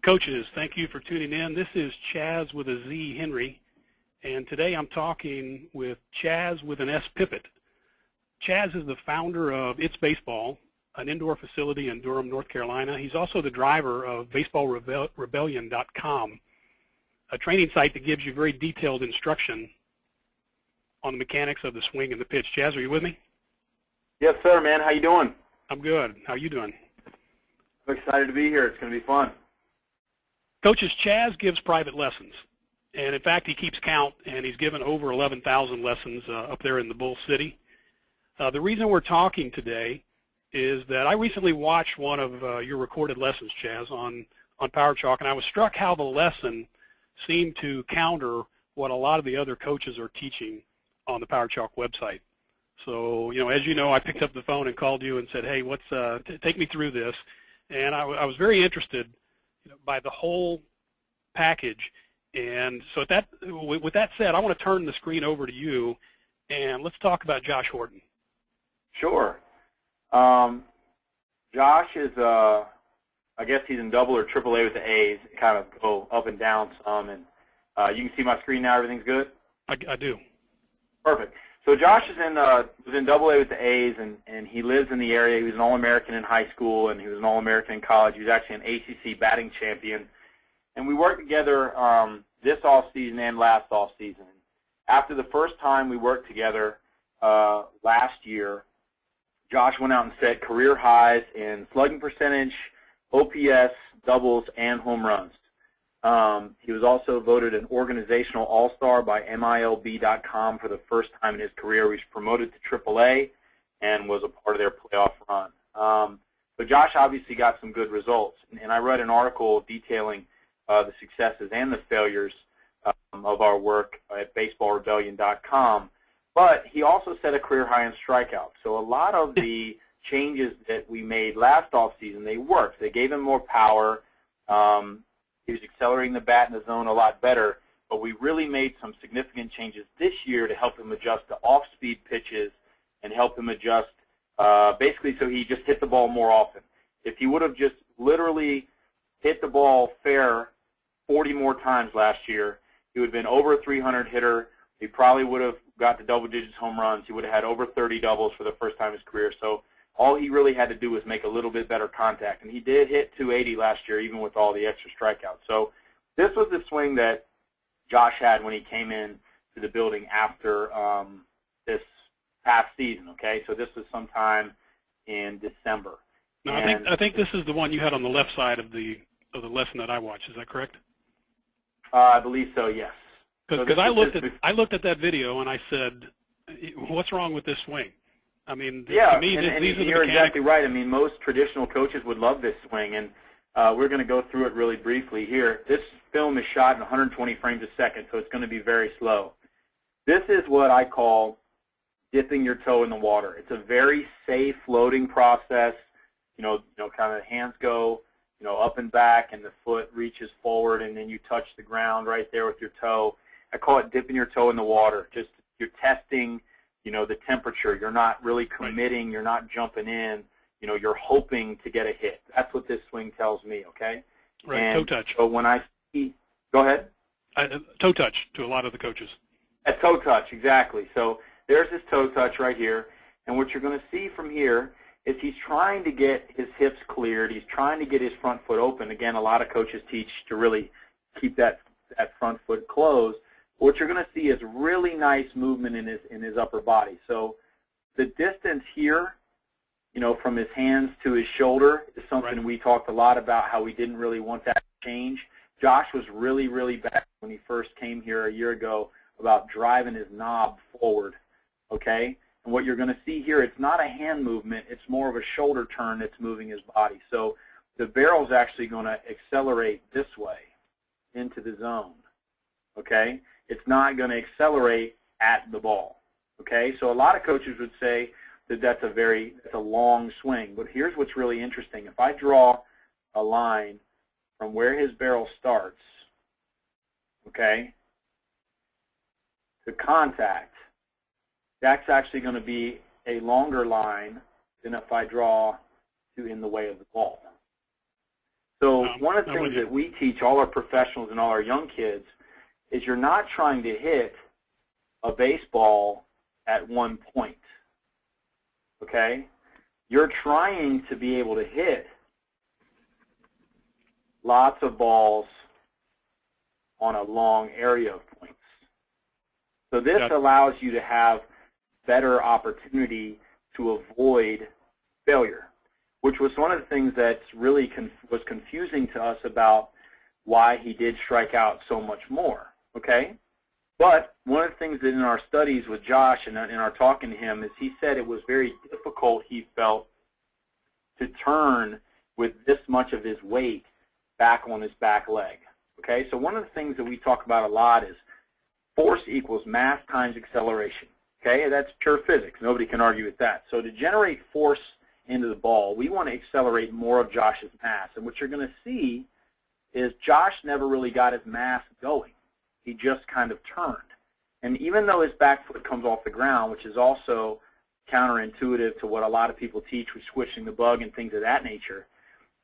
Coaches, thank you for tuning in. This is Chaz with a Z Henry, and today I'm talking with Chaz with an S Pippitt. Chaz is the founder of It's Baseball, an indoor facility in Durham, North Carolina. He's also the driver of BaseballRebellion.com, a training site that gives you very detailed instruction on the mechanics of the swing and the pitch. Chaz, are you with me? Yes, sir, man. How you doing? I'm good. How are you doing? I'm excited to be here. It's going to be fun. Coaches, Chaz gives private lessons, and in fact, he keeps count, and he's given over 11,000 lessons up there in the Bull City. The reason we're talking today is that I recently watched one of your recorded lessons, Chaz, on PowerChalk, and I was struck how the lesson seemed to counter what a lot of the other coaches are teaching on the PowerChalk website. So, as you know, I picked up the phone and called you and said, hey, take me through this, and I was very interested by the whole package. And so with that said, I want to turn the screen over to you, and let's talk about Josh Horton. Sure. Josh is, I guess he's in double or triple A with the A's. Kind of go up and down some. And you can see my screen now. Everything's good? I do. Perfect. So Josh is was in double A with the A's, and he lives in the area. He was an All-American in high school, and he was an All-American in college. He was actually an ACC batting champion. And we worked together this offseason and last offseason. After the first time we worked together last year, Josh went out and set career highs in slugging percentage, OPS, doubles, and home runs. He was also voted an organizational all-star by MILB.com for the first time in his career. He was promoted to AAA and was a part of their playoff run. So Josh obviously got some good results, and I read an article detailing the successes and the failures of our work at BaseballRebellion.com. But he also set a career high in strikeouts. So a lot of the changes that we made last offseason, they worked. They gave him more power. He was accelerating the bat in the zone a lot better. But we really made some significant changes this year to help him adjust to off-speed pitches and help him adjust basically so he just hit the ball more often. If he would have just literally hit the ball fair 40 more times last year, he would have been over a 300 hitter. He probably would have got to double digits home runs. He would have had over 30 doubles for the first time in his career. So all he really had to do was make a little bit better contact. And he did hit 280 last year, even with all the extra strikeouts. So this was the swing that Josh had when he came in to the building after this past season, okay? So this was sometime in December. No, I think this is the one you had on the left side of the lesson that I watched. Is that correct? I believe so, yes. Because I looked at that video and I said, what's wrong with this swing? I mean, yeah, to me, and these are the you're mechanics. exactly right. I mean, most traditional coaches would love this swing, and we're going to go through it really briefly here. This film is shot in 120 frames a second, so it's going to be very slow. This is what I call dipping your toe in the water. It's a very safe floating process. Kind of hands go, up and back, and the foot reaches forward, and then you touch the ground right there with your toe. I call it dipping your toe in the water. Just you're testing, the temperature. You're not really committing. You're not jumping in. You're hoping to get a hit. That's what this swing tells me, okay? Right, and toe touch. So when I see, go ahead. Toe touch to a lot of the coaches. A toe touch, exactly. So there's his toe touch right here. And what you're going to see from here is he's trying to get his hips cleared. He's trying to get his front foot open. Again, a lot of coaches teach to really keep that front foot closed. What you're going to see is really nice movement in his upper body. So the distance here, from his hands to his shoulder is something we talked a lot about, how we didn't really want that to change. Josh was really, really bad when he first came here a year ago about driving his knob forward, okay? And what you're going to see here, it's not a hand movement. It's more of a shoulder turn that's moving his body. So the barrel's actually going to accelerate this way into the zone, okay? It's not going to accelerate at the ball, okay? So a lot of coaches would say that that's a long swing. But here's what's really interesting. If I draw a line from where his barrel starts, okay, to contact, that's actually going to be a longer line than if I draw to in the way of the ball. So one of the things that we teach all our professionals and all our young kids is you're not trying to hit a baseball at one point, okay? You're trying to be able to hit lots of balls on a long area of points. So this allows you to have better opportunity to avoid failure, which was one of the things that really was confusing to us about why he did strike out so much more, okay? But one of the things that in our studies with Josh and in our talking to him is he said it was very difficult, he felt, to turn with this much of his weight back on his back leg, okay? So one of the things that we talk about a lot is force equals mass times acceleration, okay? That's pure physics. Nobody can argue with that. So to generate force into the ball, we want to accelerate more of Josh's mass. And what you're going to see is Josh never really got his mass going. He just kind of turned. And even though his back foot comes off the ground, which is also counterintuitive to what a lot of people teach with squishing the bug and things of that nature,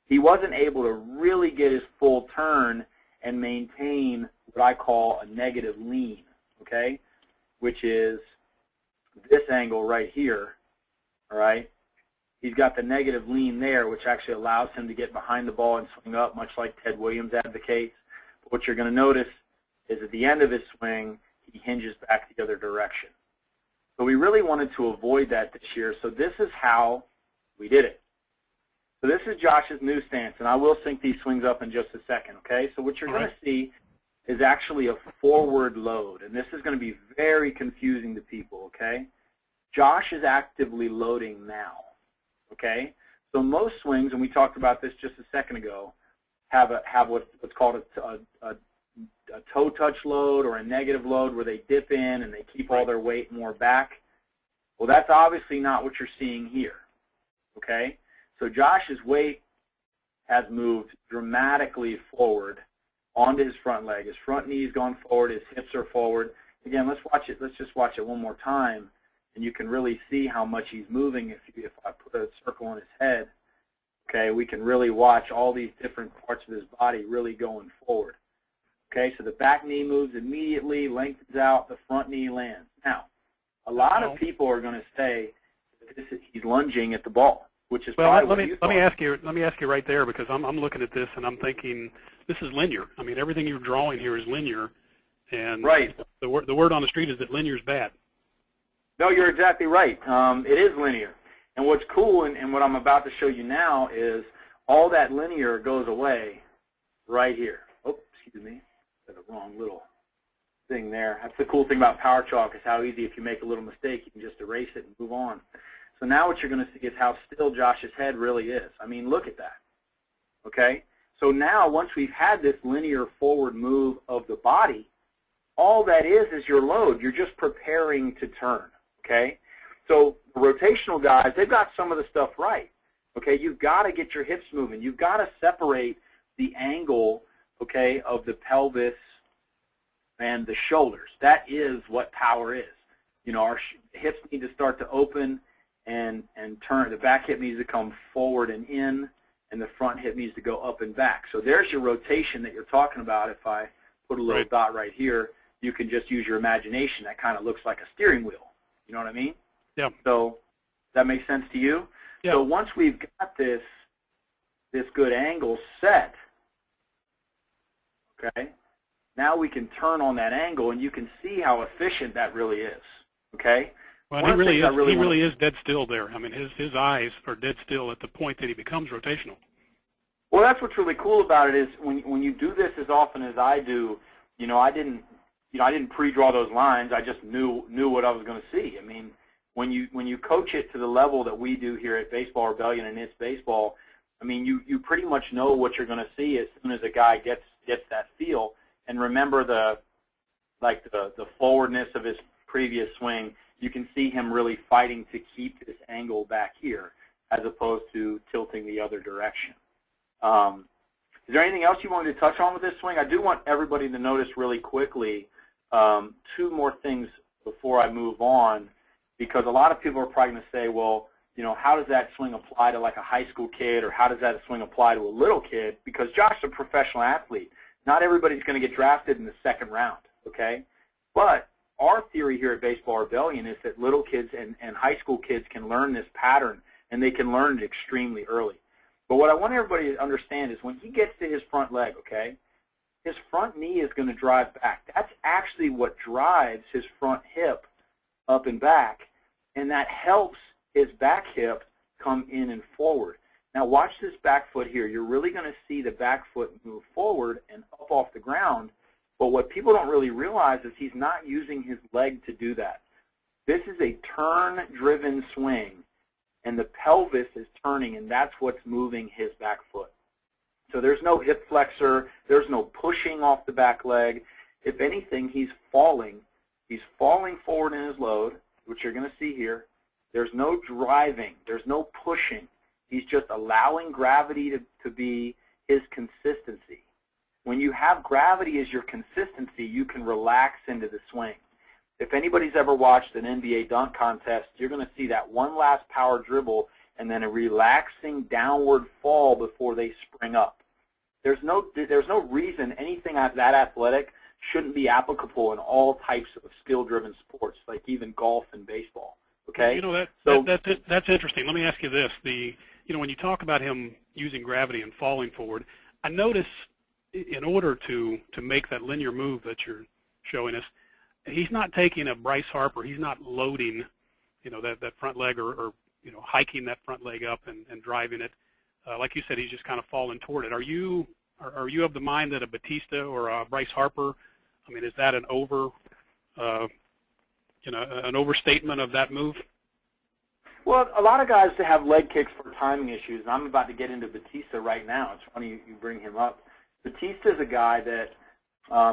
he wasn't able to really get his full turn and maintain what I call a negative lean, okay, which is this angle right here, all right? He's got the negative lean there, which actually allows him to get behind the ball and swing up, much like Ted Williams advocates. But what you're going to notice is at the end of his swing, he hinges back the other direction. So we really wanted to avoid that this year, so this is how we did it. So this is Josh's new stance, and I will sync these swings up in just a second, okay? So what you're going to see is actually a forward load, and this is going to be very confusing to people, okay? Josh is actively loading now, okay? So most swings, and we talked about this just a second ago, have what's called a toe touch load or a negative load where they dip in and they keep all their weight more back. Well, that's obviously not what you're seeing here, okay? So Josh's weight has moved dramatically forward onto his front leg. His front knee's gone forward, his hips are forward. Again, let's watch it. Let's just watch it one more time, and you can really see how much he's moving. If I put a circle on his head, okay, we can really watch all these different parts of his body really going forward. Okay, so the back knee moves immediately, lengthens out, the front knee lands. Now, a lot of people are going to say that he's lunging at the ball, which is probably what you thought. Let me ask you right there, because I'm looking at this and I'm thinking this is linear. I mean, everything you're drawing here is linear, and the word on the street is that linear is bad. No, you're exactly right. It is linear, and what's cool and what I'm about to show you now is all that linear goes away right here. Oh, excuse me. The wrong little thing there. That's the cool thing about PowerChalk is how easy if you make a little mistake, you can just erase it and move on. So now what you're going to see is how still Josh's head really is. I mean, look at that. Okay? So now once we've had this linear forward move of the body, all that is your load. You're just preparing to turn. Okay? So the rotational guys, they've got some of the stuff right. Okay? You've got to get your hips moving. You've got to separate the angle, okay, of the pelvis and the shoulders. That is what power is. You know, our hips need to start to open and turn. The back hip needs to come forward and in, and the front hip needs to go up and back. So there's your rotation that you're talking about. If I put a little dot right here, you can just use your imagination. That kind of looks like a steering wheel. You know what I mean? Yeah. So does that make sense to you? Yeah. So once we've got this good angle set, okay, now we can turn on that angle, and you can see how efficient that really is. Okay. Well, he really is dead still there. I mean, his eyes are dead still at the point that he becomes rotational. Well, that's what's really cool about it is when you do this as often as I do, you know, I didn't pre-draw those lines. I just knew what I was going to see. I mean, when you coach it to the level that we do here at Baseball Rebellion and It's Baseball, I mean, you pretty much know what you're going to see as soon as a guy gets that feel. And remember the forwardness of his previous swing. You can see him really fighting to keep this angle back here as opposed to tilting the other direction. Is there anything else you wanted to touch on with this swing? I do want everybody to notice really quickly two more things before I move on, because a lot of people are probably going to say, well, how does that swing apply to like a high school kid, or how does that swing apply to a little kid? Because Josh is a professional athlete. Not everybody's going to get drafted in the second round, okay? But our theory here at Baseball Rebellion is that little kids and high school kids can learn this pattern, and they can learn it extremely early. But what I want everybody to understand is when he gets to his front leg, okay, his front knee is going to drive back. That's actually what drives his front hip up and back, and that helps his back hip come in and forward. Now watch this back foot here. You're really going to see the back foot move forward and up off the ground, but what people don't really realize is he's not using his leg to do that. This is a turn-driven swing, and the pelvis is turning, and that's what's moving his back foot. So there's no hip flexor. There's no pushing off the back leg. If anything, he's falling. He's falling forward in his load, which you're going to see here. There's no driving. There's no pushing. He's just allowing gravity to be his consistency. When you have gravity as your consistency, you can relax into the swing. If anybody's ever watched an NBA dunk contest, you're going to see that one last power dribble and then a relaxing downward fall before they spring up. There's no reason anything that athletic shouldn't be applicable in all types of skill-driven sports, like even golf and baseball. Okay. That's interesting. Let me ask you this: when you talk about him using gravity and falling forward, I notice in order to make that linear move that you're showing us, he's not taking a Bryce Harper. He's not loading, that front leg or hiking that front leg up and driving it. Like you said, he's just kind of falling toward it. Are you of the mind that a Batista or a Bryce Harper, is that an an overstatement of that move? Well, a lot of guys have leg kicks for timing issues, and I'm about to get into Batista right now. It's funny you bring him up. Batista is a guy that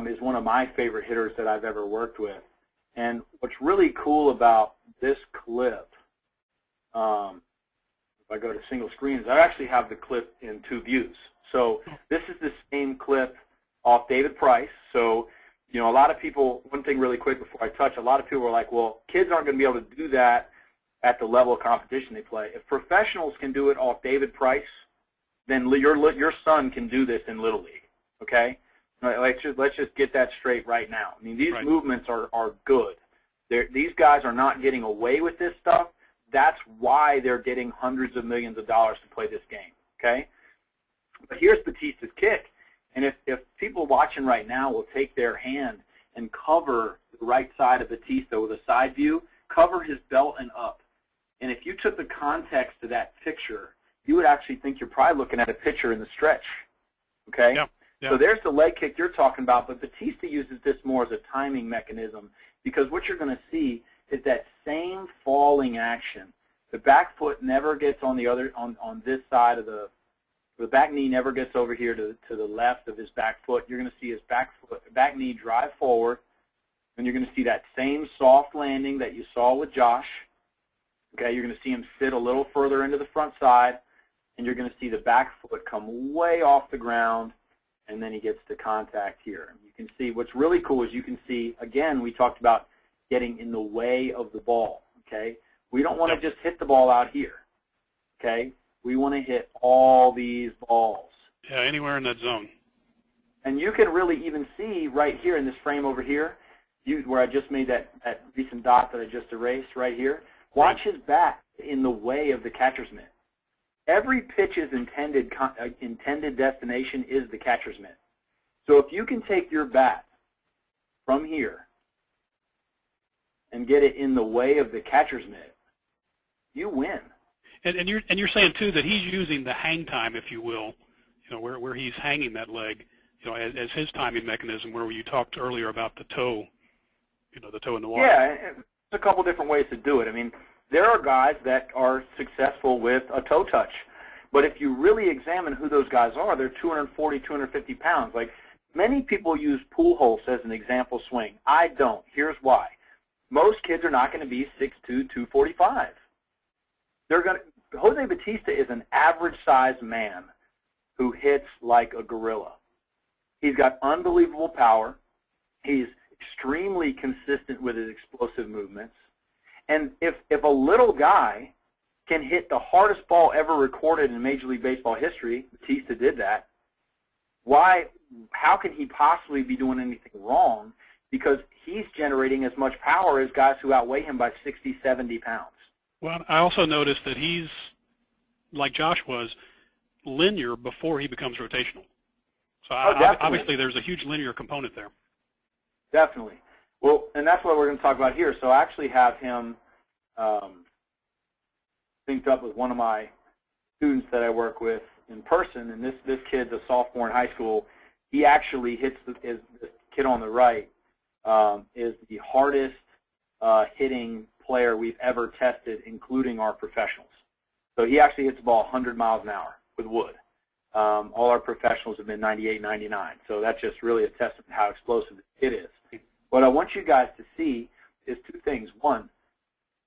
is one of my favorite hitters that I've ever worked with. And what's really cool about this clip, if I go to single screens, I actually have the clip in 2 views. So this is the same clip off David Price. So, a lot of people, one thing really quick before I touch, a lot of people are like, well, kids aren't going to be able to do that at the level of competition they play. If professionals can do it off David Price, then your son can do this in Little League, okay? Let's just get that straight right now. These movements are good. These guys are not getting away with this stuff. That's why they're getting hundreds of millions of dollars to play this game, okay? But here's Batista's kick. And if people watching right now will take their hand and cover the right side of Batista with a side view, cover his belt and up. And if you took the context of that picture, you would actually think you're probably looking at a pitcher in the stretch, okay? Yeah. Yeah. So there's the leg kick you're talking about, but Batista uses this more as a timing mechanism because what you're going to see is that same falling action. The back foot never gets on on this side of the back knee never gets over here to the left of his back foot. You're going to see his back knee drive forward, and you're going to see that same soft landing that you saw with Josh. Okay, you're going to see him sit a little further into the front side, and you're going to see the back foot come way off the ground, and then he gets to contact here. You can see what's really cool is you can see, again, we talked about getting in the way of the ball, okay? We don't want to just hit the ball out here, okay? We want to hit all these balls. Yeah, anywhere in that zone. And you can really even see right here in this frame over here, where I just made that recent dot that I just erased right here. Watch his bat in the way of the catcher's mitt. Every pitch's intended destination is the catcher's mitt. So if you can take your bat from here and get it in the way of the catcher's mitt, you win. And you're saying too that he's using the hang time, if you will, where he's hanging that leg, as his timing mechanism. Where you talked earlier about the toe, the toe in the water. Yeah, there's a couple different ways to do it. There are guys that are successful with a toe touch, but if you really examine who those guys are, they're 240, 250 pounds. Like many people use Pujols as an example swing. I don't. Here's why. Most kids are not going to be 6'2", 245. Jose Batista is an average-sized man who hits like a gorilla. He's got unbelievable power. He's extremely consistent with his explosive movements. And if a little guy can hit the hardest ball ever recorded in Major League Baseball history. Batista did that. How can he possibly be doing anything wrong? Because he's generating as much power as guys who outweigh him by 60, 70 pounds. Well, I also noticed that he's, like Josh was, linear before he becomes rotational. So obviously there's a huge linear component there. Definitely. Well, and that's what we're going to talk about here. So I actually have him synced up with one of my students that I work with in person, and this kid's a sophomore in high school. He actually hits this kid on the right is the hardest hitting player we've ever tested, including our professionals. So he actually hits the ball 100 miles an hour with wood. All our professionals have been 98, 99. So that's just really a testament to how explosive it is. What I want you guys to see is two things. One,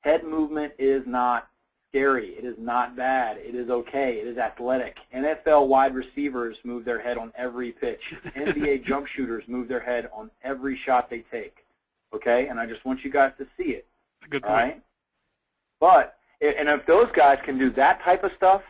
head movement is not scary. It is not bad. It is okay. It is athletic. NFL wide receivers move their head on every pitch. NBA jump shooters move their head on every shot they take. Okay? And I just want you guys to see it. Good point. All right? But, and if those guys can do that type of stuff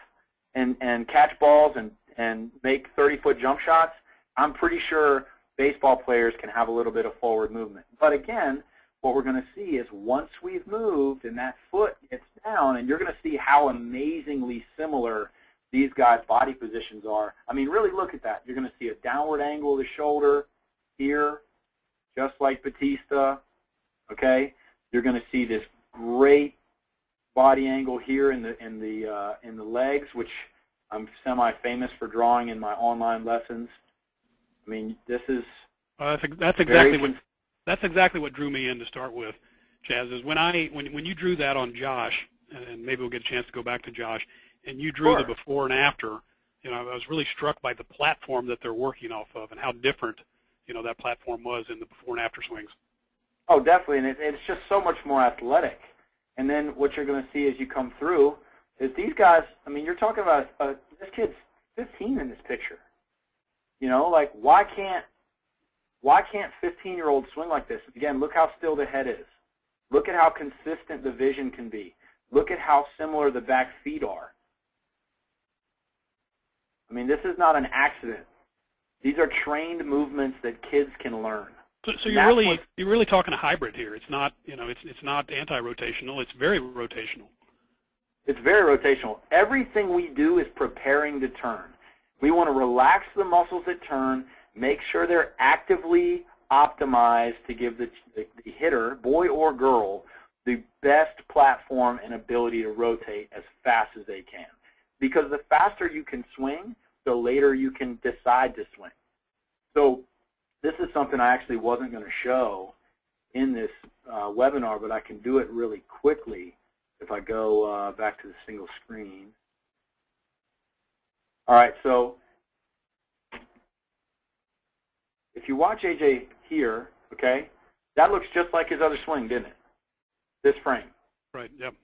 and catch balls and make 30-foot jump shots, I'm pretty sure baseball players can have a little bit of forward movement. But again, what we're going to see is once we've moved and that foot gets down, and you're going to see how amazingly similar these guys' body positions are. I mean, really look at that. You're going to see a downward angle of the shoulder here, just like Batista, okay? You're going to see this great body angle here in the legs, which I'm semi-famous for drawing in my online lessons. I mean, this is that's exactly what drew me in to start with, Chaz. Is when you drew that on Josh, and maybe we'll get a chance to go back to Josh, and you drew the before and after. You know, I was really struck by the platform that they're working off of and how different, you know, that platform was in the before and after swings. Oh, definitely, and it's just so much more athletic. And then what you're going to see as you come through is these guys. I mean, you're talking about this kid's 15 in this picture. You know, like why can't 15-year-olds swing like this? Again, look how still the head is. Look at how consistent the vision can be. Look at how similar the back feet are. I mean, this is not an accident. These are trained movements that kids can learn. So you're really talking a hybrid here. It's not, you know, it's not anti-rotational. It's very rotational. It's very rotational. Everything we do is preparing to turn. We want to relax the muscles that turn, make sure they're actively optimized to give the hitter, boy or girl, the best platform and ability to rotate as fast as they can. Because the faster you can swing, the later you can decide to swing. So this is something I actually wasn't going to show in this webinar, but I can do it really quickly if I go back to the single screen. All right, so if you watch AJ here, okay, that looks just like his other swing, didn't it? This frame. Right, yep.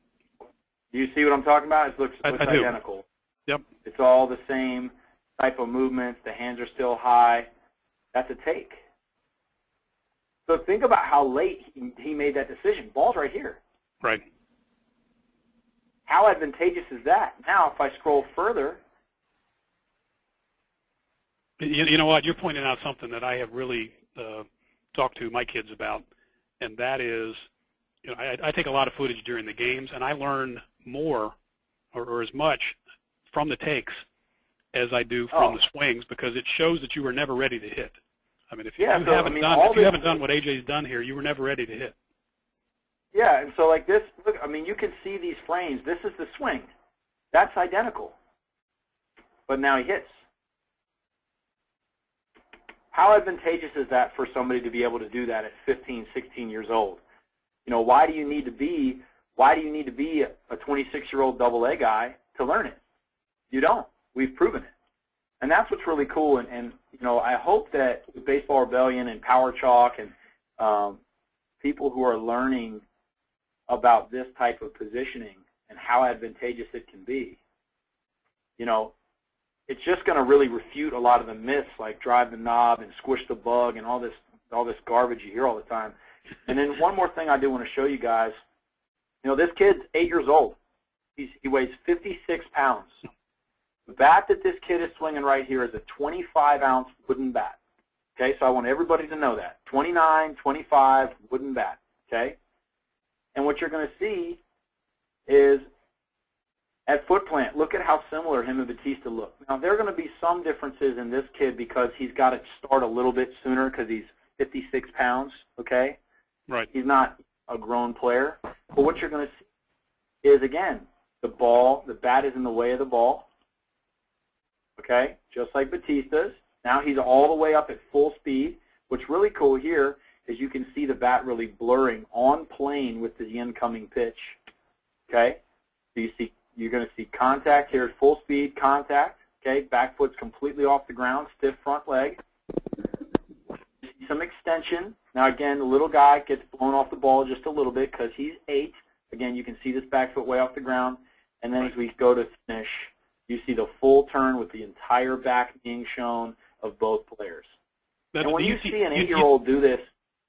Do you see what I'm talking about? It looks identical. Yep. It's all the same type of movements. The hands are still high. That's a take. So think about how late he made that decision. Ball's right here. Right. How advantageous is that? Now, if I scroll further. You know what? You're pointing out something that I have really talked to my kids about, and that is, you know, I take a lot of footage during the games, and I learn more or as much from the takes as I do from the swings, because it shows that you were never ready to hit. I mean, if you haven't done what AJ's done here, you were never ready to hit. Yeah, and so like this, look, I mean, you can see these frames. This is the swing. That's identical. But now he hits. How advantageous is that for somebody to be able to do that at 15, 16 years old? You know, why do you need to be a 26-year-old AA guy to learn it? You don't. We've proven it. And that's what's really cool. And you know, I hope that with Baseball Rebellion and PowerChalk and people who are learning about this type of positioning and how advantageous it can be, you know, it's just going to really refute a lot of the myths like drive the knob and squish the bug and all this garbage you hear all the time. And then one more thing I do want to show you guys. You know, this kid's 8 years old. he weighs 56 pounds. The bat that this kid is swinging right here is a 25-ounce wooden bat. Okay, so I want everybody to know that. 29, 25 wooden bat. Okay? And what you're going to see is at foot plant, look at how similar him and Batista look. Now, there are going to be some differences in this kid because he's got to start a little bit sooner because he's 56 pounds, okay? Right. He's not a grown player. But what you're going to see is, again, the bat is in the way of the ball, okay, just like Batista's. Now he's all the way up at full speed. What's really cool here is you can see the bat really blurring on plane with the incoming pitch, okay? So you're going to see contact here at full speed, contact, okay? Back foot's completely off the ground, stiff front leg. Some extension. Now again, the little guy gets blown off the ball just a little bit because he's 8. Again, you can see this back foot way off the ground. And then as we go to finish, you see the full turn with the entire back being shown of both players. And when you see an 8-year-old do this,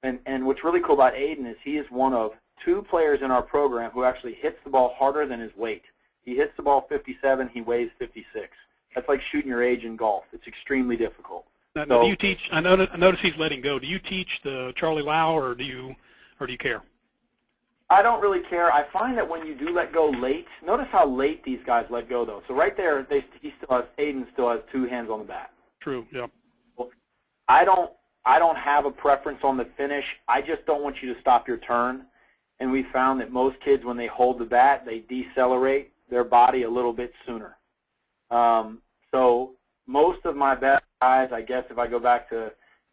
and what's really cool about Aiden is he is one of 2 players in our program who actually hits the ball harder than his weight. He hits the ball 57, he weighs 56. That's like shooting your age in golf. It's extremely difficult. Now, do you teach? I notice he's letting go. Do you teach the Charlie Lau, or do you care? I don't really care. I find that when you do let go late, notice how late these guys let go though. So right there, Aiden still has 2 hands on the bat. True. Yeah. Well, I don't have a preference on the finish. I just don't want you to stop your turn. And we found that most kids, when they hold the bat, they decelerate their body a little bit sooner. So most of my best guys, I guess if I go back to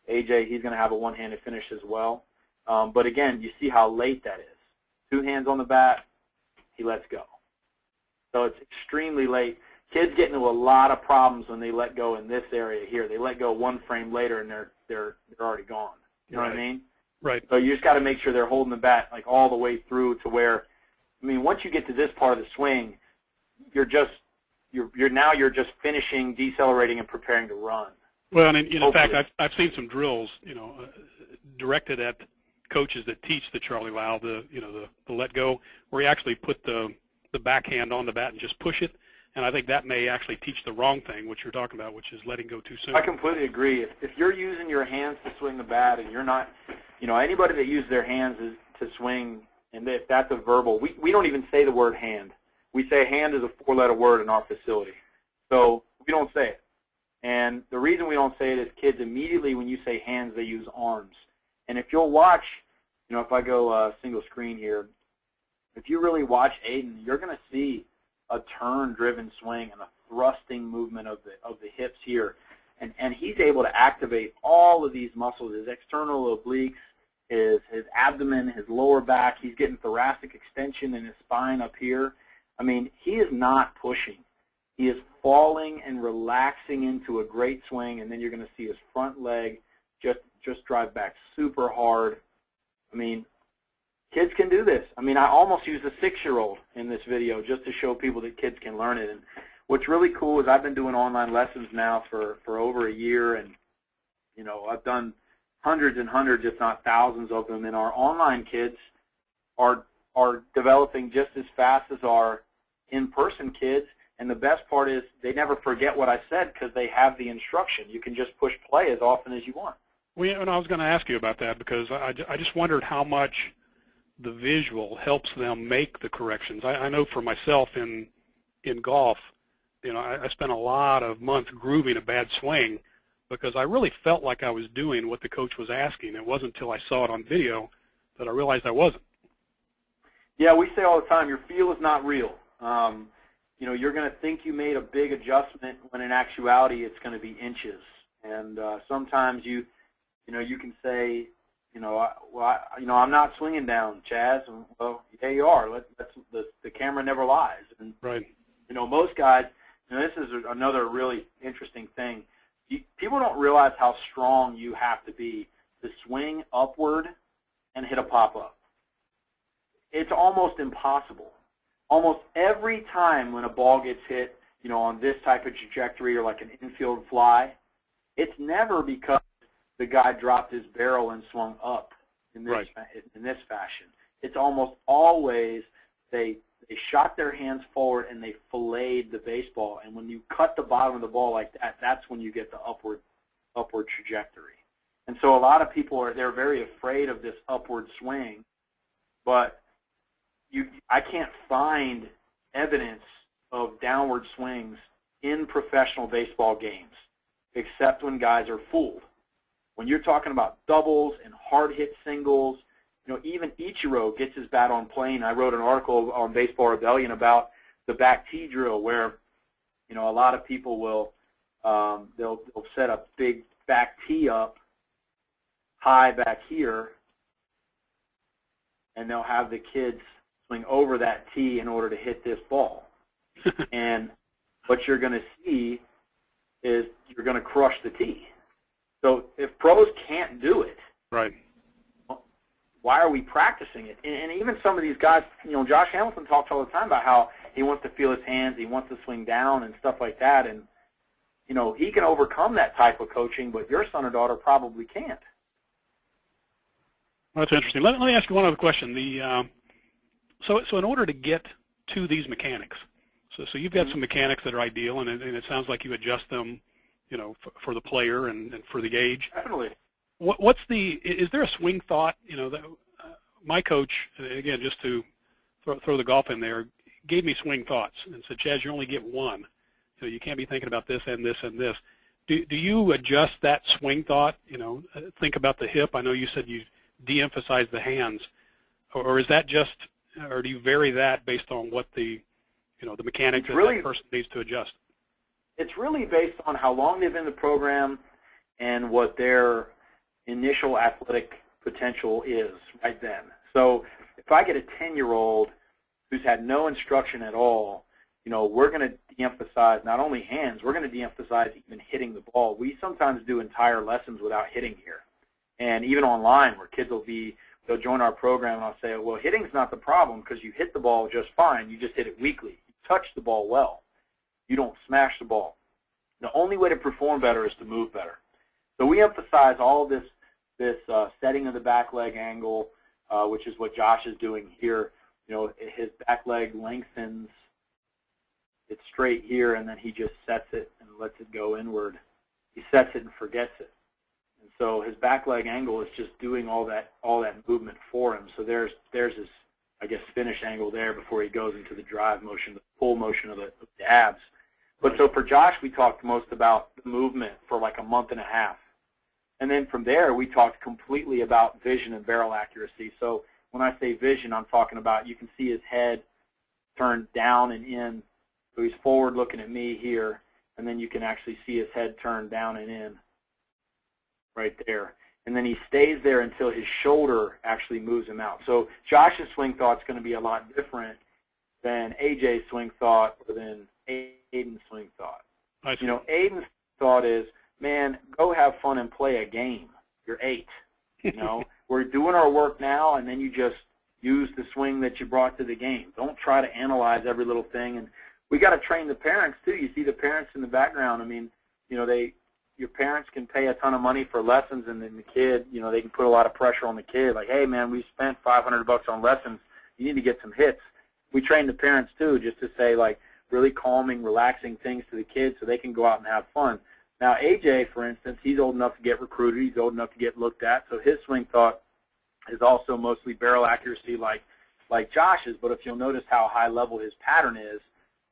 AJ, he's going to have a one-handed finish as well. But again, you see how late that is. 2 hands on the bat, he lets go. So it's extremely late. Kids get into a lot of problems when they let go in this area here. They let go 1 frame later and they're already gone. You know what I mean? Right. So you just got to make sure they're holding the bat like all the way through to where, I mean, once you get to this part of the swing, you're just finishing, decelerating, and preparing to run. Well, and in fact, I've seen some drills, directed at coaches that teach the Charlie Lau, the let go, where you actually put the backhand on the bat and just push it. And I think that may actually teach the wrong thing, what you're talking about, which is letting go too soon. I completely agree. If you're using your hands to swing the bat and you're not, anybody that uses their hands to swing, and if that's a verbal, we don't even say the word hand. We say hand is a 4-letter word in our facility. So we don't say it. And the reason we don't say it is kids immediately, when you say hands, they use arms. And if you'll watch, if I go single screen here, if you really watch Aiden, you're going to see a turn-driven swing and a thrusting movement of the hips here. And he's able to activate all of these muscles, his external obliques, his abdomen, his lower back. He's getting thoracic extension in his spine up here. I mean, he is not pushing. He is falling and relaxing into a great swing, and then you're going to see his front leg just drive back super hard. I mean, kids can do this. I mean, I almost used a 6-year-old in this video just to show people that kids can learn it. And what's really cool is I've been doing online lessons now for over a year, and I've done hundreds and hundreds, if not thousands of them, and our online kids are developing just as fast as our in-person kids. And the best part is they never forget what I said because they have the instruction. You can just push play as often as you want. Well, and I was going to ask you about that because I just wondered how much the visual helps them make the corrections. I know for myself in golf, I spent a lot of months grooving a bad swing because I really felt like I was doing what the coach was asking. It wasn't until I saw it on video that I realized I wasn't. Yeah, we say all the time, your feel is not real. You're going to think you made a big adjustment when in actuality it's going to be inches. And sometimes you can say, I'm not swinging down, Chaz. Well, yeah, you are. The camera never lies. And, right. Most guys, this is another really interesting thing. People don't realize how strong you have to be to swing upward and hit a pop-up. It's almost impossible. Almost every time when a ball gets hit, on this type of trajectory or like an infield fly, it's never because the guy dropped his barrel and swung up in this fashion. It's almost always they they shot their hands forward and they filleted the baseball. And when you cut the bottom of the ball like that, that's when you get the upward trajectory. And so a lot of people they're very afraid of this upward swing, but I can't find evidence of downward swings in professional baseball games, except when guys are fooled. When you're talking about doubles and hard hit singles, even Ichiro gets his bat on plane. I wrote an article on Baseball Rebellion about the back tee drill where, a lot of people will, they'll set a big back tee up high back here, and they'll have the kids swing over that tee in order to hit this ball. And what you're going to see is you're going to crush the tee. So if pros can't do it, right, why are we practicing it? And even some of these guys, Josh Hamilton talks all the time about how he wants to feel his hands, he wants to swing down and stuff like that. And, he can overcome that type of coaching, but your son or daughter probably can't. Well, that's interesting. Let me ask you one other question. So in order to get to these mechanics, so you've got some mechanics that are ideal, and it sounds like you adjust them, for the player and for the age. Definitely. Is there a swing thought? My coach, again, just to throw the golf in there, gave me swing thoughts and said, Chaz, you only get one. You can't be thinking about this and this and this. Do you adjust that swing thought? Think about the hip. I know you said you de-emphasize the hands, or is that just, or do you vary that based on what the mechanics that person needs to adjust? It's really based on how long they've been in the program and what their initial athletic potential is right then. So if I get a 10-year-old who's had no instruction at all, we're going to de-emphasize not only hands, we're going to de-emphasize even hitting the ball. We sometimes do entire lessons without hitting here. And even online where kids they'll join our program and I'll say, well, hitting's not the problem because you hit the ball just fine. You just hit it weakly. You touch the ball well. You don't smash the ball. The only way to perform better is to move better. So we emphasize all this setting of the back leg angle, which is what Josh is doing here. His back leg lengthens. It's straight here, and then he just sets it and lets it go inward. He sets it and forgets it. And so his back leg angle is just doing all that movement for him. So there's his, I guess, finish angle there before he goes into the drive motion, the pull motion of the abs. But so for Josh, we talked most about the movement for like a month and a half. And then from there, we talked completely about vision and barrel accuracy. So when I say vision, I'm talking about you can see his head turned down and in. So he's forward looking at me here, and then you can actually see his head turned down and in right there. And then he stays there until his shoulder actually moves him out. So Josh's swing thought is going to be a lot different than AJ's swing thought or than Aiden's swing thought. Aiden's thought is, man, go have fun and play a game. You're 8. We're doing our work now, and then you just use the swing that you brought to the game. Don't try to analyze every little thing. And we got to train the parents too. You see the parents in the background. I mean, your parents can pay a ton of money for lessons, and then the kid, they can put a lot of pressure on the kid. Like, hey, man, we spent $500 on lessons. You need to get some hits. We train the parents too, just to say like really calming, relaxing things to the kids so they can go out and have fun. Now, AJ, for instance, he's old enough to get recruited. He's old enough to get looked at. So his swing thought is also mostly barrel accuracy like Josh's. But if you'll notice how high level his pattern is,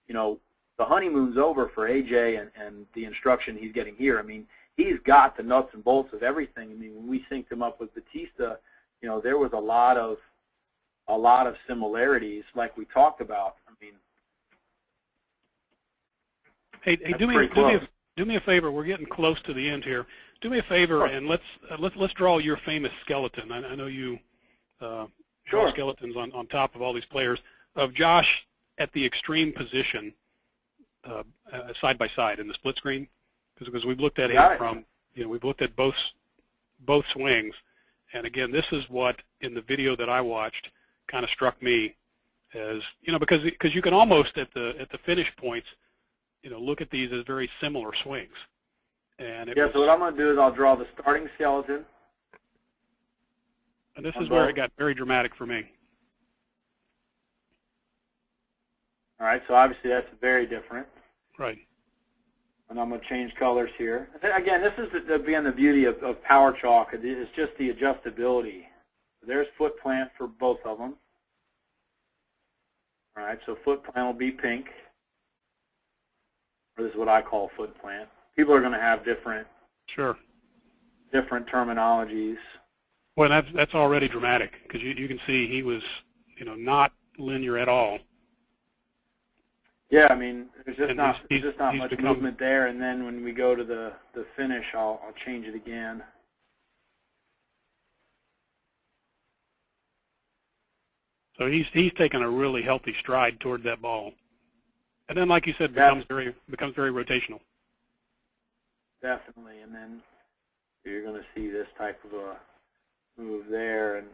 the honeymoon's over for AJ and the instruction he's getting here. I mean, he's got the nuts and bolts of everything. I mean, when we synced him up with Batista, there was a lot of similarities like we talked about. I mean, hey, do me a favor. We're getting close to the end here. Do me a favor, and let's draw your famous skeleton. I know you draw skeletons on top of all these players of Josh at the extreme position, side by side in the split screen, because we've looked at him from, we've looked at both swings, and again, this is what in the video that I watched kind of struck me as, because you can almost at the finish points, look at these as very similar swings. And so what I'm going to do is I'll draw the starting skeleton. And this is where it got very dramatic for me. All right, so obviously that's very different. Right. And I'm going to change colors here. Again, this is the beauty of PowerChalk. It's just the adjustability. There's foot plant for both of them. All right, so foot plant will be pink. Or this is what I call foot plant. People are going to have different terminologies. Well, that's already dramatic because you can see he was, not linear at all. Yeah, I mean, there's just and not much movement there. And then when we go to the finish, I'll change it again. So he's taken a really healthy stride toward that ball, and then, like you said, becomes very rotational. Definitely, and then you're going to see this type of a move there, and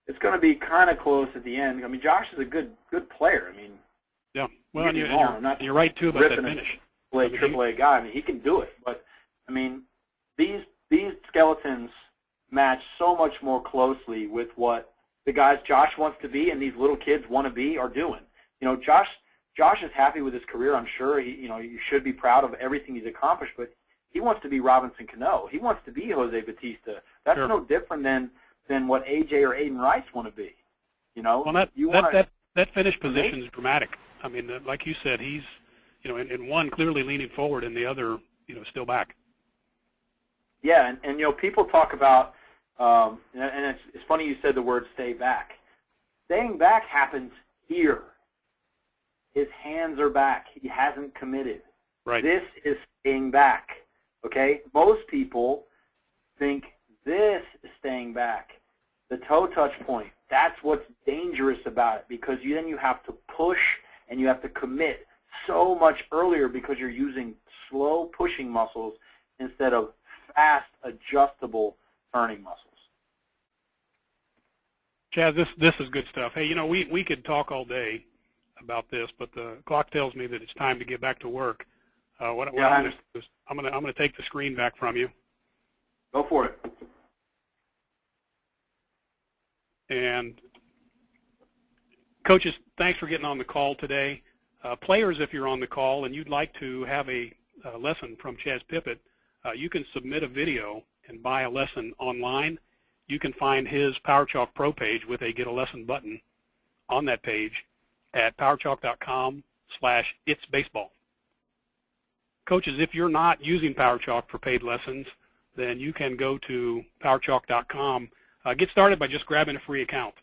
it's going to be kind of close at the end. I mean, Josh is a good player. I mean, yeah. Well, and you're right too about that finish. AAA guy. I mean, he can do it, but I mean, these skeletons match so much more closely with what the guys Josh wants to be and these little kids want to be are doing. Josh is happy with his career. I'm sure you should be proud of everything he's accomplished, but he wants to be Robinson Cano. He wants to be Jose Bautista. That's no different than what AJ or Aiden Rice want to be. Well, that finish position is dramatic. I mean, like you said, he's in one clearly leaning forward and the other still back. Yeah, and people talk about and it's funny you said the word stay back. Staying back happens here. His hands are back. He hasn't committed. Right. This is staying back. Okay? Most people think this is staying back. The toe touch point, that's what's dangerous about it because then you have to push and you have to commit so much earlier because you're using slow pushing muscles instead of fast adjustable turning muscles. Chaz, this is good stuff. Hey, we could talk all day about this, but the clock tells me that it's time to get back to work. I'm going to take the screen back from you. Go for it. And coaches, thanks for getting on the call today. Players, if you're on the call and you'd like to have a lesson from Chaz Pippitt, you can submit a video and buy a lesson online. You can find his PowerChalk Pro page with a Get a Lesson button on that page at powerchalk.com/itsbaseball. Coaches, if you're not using PowerChalk for paid lessons, then you can go to powerchalk.com. Get started by just grabbing a free account.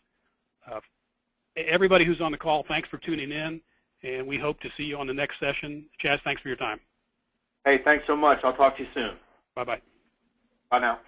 Everybody who's on the call, thanks for tuning in, and we hope to see you on the next session. Chaz, thanks for your time. Hey, thanks so much. I'll talk to you soon. Bye-bye. Bye now.